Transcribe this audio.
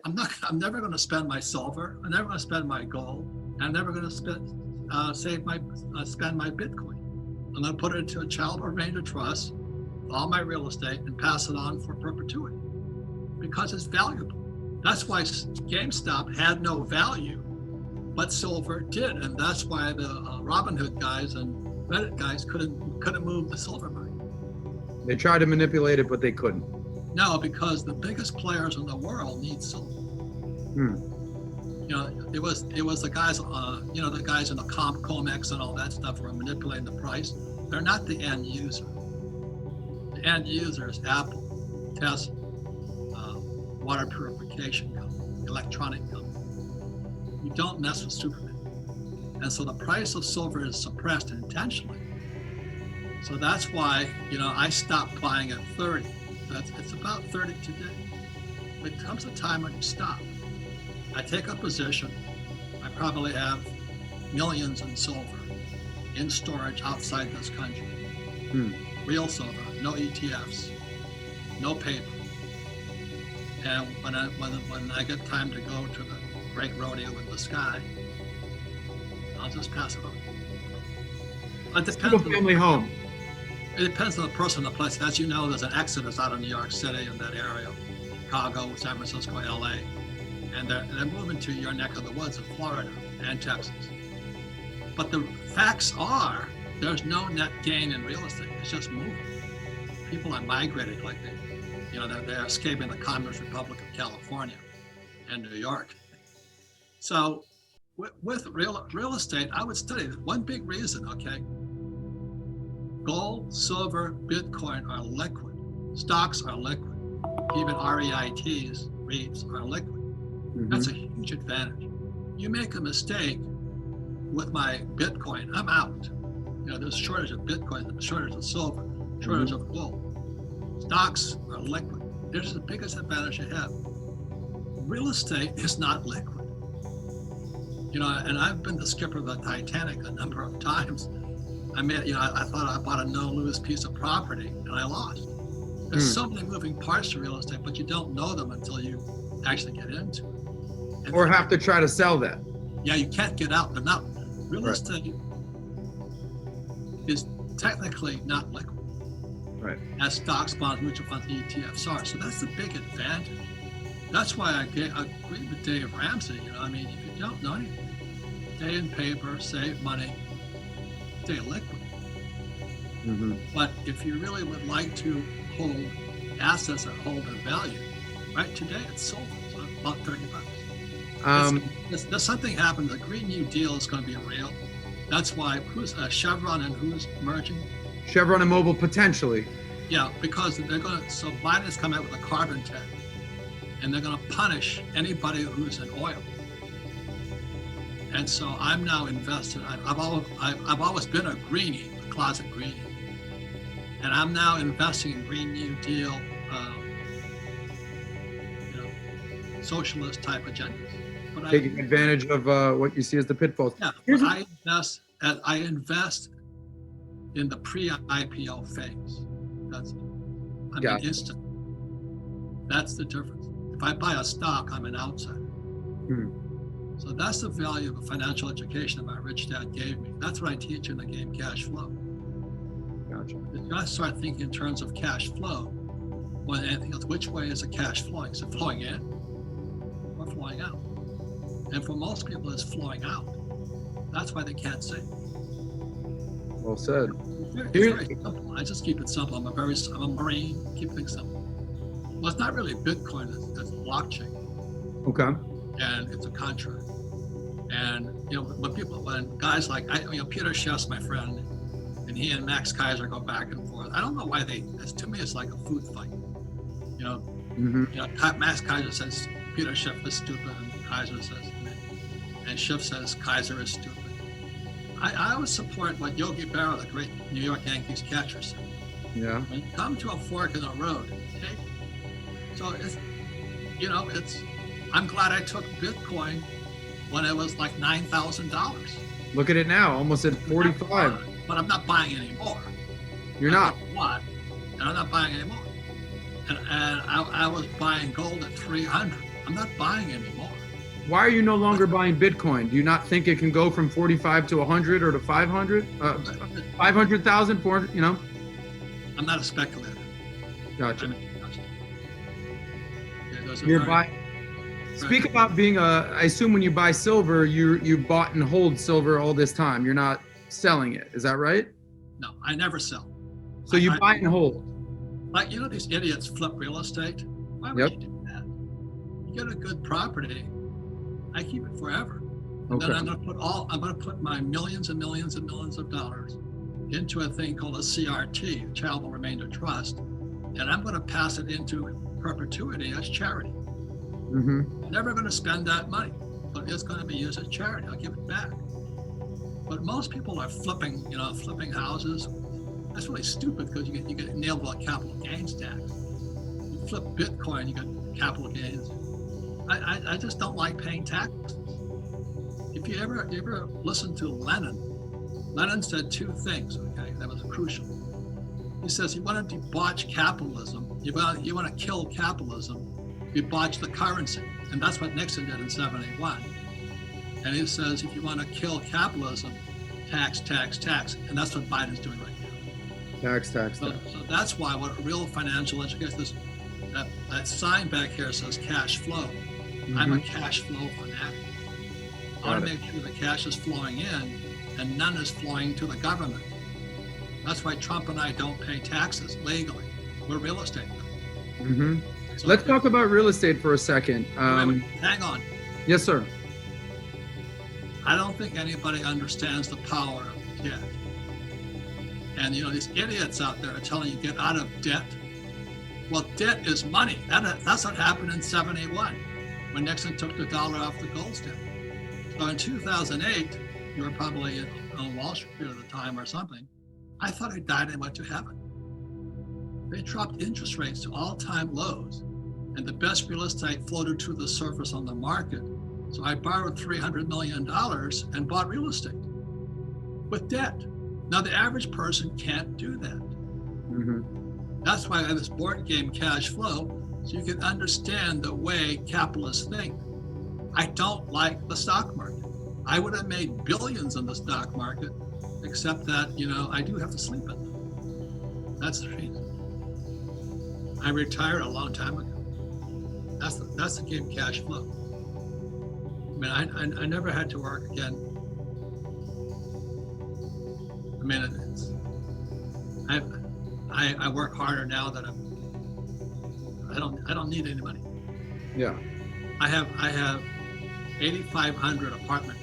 I'm never going to spend my silver. I'm never going to spend my gold. I'm never going to spend my Bitcoin. I'm going to put it into a child ordained trust, all my real estate, and pass it on for perpetuity because it's valuable. That's why GameStop had no value, but silver did, and that's why the Robinhood guys and Reddit guys couldn't move the silver money. They tried to manipulate it, but they couldn't. No, because the biggest players in the world need silver. You know, it was the guys, the guys in the COMEX and all that stuff who are manipulating the price. They're not the end user. The end user is Apple, Tesla, water purification company, electronic company. You don't mess with Superman. And so the price of silver is suppressed intentionally. So that's why, I stopped buying at 30. It's about 30 today. There comes a time when you stop. I take a position. I probably have millions in silver in storage outside this country. Real silver, no ETFs, no paper. And when I get time to go to the great rodeo in the sky, I'll just pass it on. It depends on family home. It depends on the person and the place. As you know, there's an exodus out of New York City in that area, Chicago, San Francisco, LA. And they're moving to your neck of the woods in Florida and Texas. But the facts are, there's no net gain in real estate. It's just moving. People are migrating like they're escaping the Communist Republic of California and New York. So with real estate, I would study it. One big reason, okay? Gold, silver, Bitcoin are liquid. Stocks are liquid. Even REITs, REITs are liquid. That's a huge advantage. You make a mistake with my Bitcoin, I'm out. There's a shortage of Bitcoin, there's a shortage of silver, shortage of gold. Stocks are liquid. This is the biggest advantage you have. Real estate is not liquid. And I've been the skipper of the Titanic a number of times. I thought I bought a no-lose piece of property and I lost. There's so many moving parts to real estate, but you don't know them until you actually get into it. Or have to try to sell that. Yeah, you can't get out. Real estate is technically not liquid. Right. As stocks, bonds, mutual funds, ETFs are. So that's the big advantage. That's why I agree with Dave Ramsey. If you don't know anything, stay in paper, save money, stay liquid. But if you really would like to hold assets that hold their value, right today it's silver, so about $30. There's something happened. The Green New Deal is going to be real. That's why Chevron and who's merging? Chevron and Mobil potentially. Yeah, because so Biden's come out with a carbon tax, and they're going to punish anybody who's in oil. And so I'm now invested. I've always been a greenie, a closet greenie, and I'm now investing in Green New Deal, socialist type agendas. But taking advantage of what you see as the pitfalls. Yeah, I invest in the pre-IPO phase. Instant. That's the difference. If I buy a stock, I'm an outsider. So that's the value of the financial education that my rich dad gave me. That's what I teach in the game Cash Flow. Gotcha. You got to start thinking in terms of cash flow more than anything else. Which way is the cash flowing? Is it flowing in or flowing out? And for most people, it's flowing out. That's why they can't save. Well said. It's very simple. I just keep it simple. I'm a Marine, keep things simple. Well, it's not really Bitcoin, it's blockchain. Okay. And it's a contract. And, when guys like, Peter Schiff's my friend, and he and Max Kaiser go back and forth. I don't know why to me, it's like a food fight. Max Kaiser says, Peter Schiff is stupid, and Kaiser says, and Schiff says, Kaiser is stupid. I always support what Yogi Berra, the great New York Yankees catcher, said. Yeah. When you come to a fork in the road, take it. So I'm glad I took Bitcoin when it was like $9,000. Look at it now, almost at 45. But I'm not buying anymore. You're not. And I'm not buying anymore. And I was buying gold at 300. I'm not buying anymore. Why are you no longer buying Bitcoin? Do you not think it can go from 45 to 100 or to 500? 500,000, 400, you know? I'm not a speculator. Gotcha. I'm an investor. Okay, those are You're very- buying. Speak about being I assume when you buy silver, you bought and hold silver all this time. You're not selling it. Is that right? No, I never sell. So you buy and hold. Like, you know, these idiots flip real estate. Why would you do that? You get a good property, I keep it forever. And then I'm going to put my millions and millions and millions of dollars into a thing called a CRT, Charitable Remainder Trust, and I'm going to pass it into perpetuity as charity. I'm never going to spend that money, but it's going to be used as charity. I'll give it back. But most people are flipping houses. That's really stupid because you get nailed with a capital gains tax. You flip Bitcoin, you get capital gains. I just don't like paying taxes. If you ever listen to Lenin said two things, okay, that was crucial. He says you want to debauch capitalism, you want to kill capitalism, debauch the currency. And that's what Nixon did in 71. And he says if you want to kill capitalism, tax, tax, tax. And that's what Biden's doing right now. Tax. So that's why what real financial education is, that sign back here says cash flow. I'm a cash flow fanatic. I want to make sure the cash is flowing in and none is flowing to the government. That's why Trump and I don't pay taxes legally. We're real estate. So Let's talk about real estate for a second. wait, hang on. Yes, sir. I don't think anybody understands the power of debt. And these idiots out there are telling you get out of debt. Well, debt is money. That's what happened in 71 when Nixon took the dollar off the gold standard. So in 2008, you were probably on Wall Street at the time or something. I thought I died and went to heaven. They dropped interest rates to all-time lows, and the best real estate floated to the surface on the market. So I borrowed $300 million and bought real estate with debt. Now the average person can't do that. That's why I have this board game cash flow, so you can understand the way capitalists think. I don't like the stock market. I would have made billions in the stock market, except that, I do have to sleep at them. That's the reason. I retired a long time ago. That's the game cash flow. I mean, I never had to work again. I mean, I work harder now that I don't need any money. Yeah. I have 8,500 apartment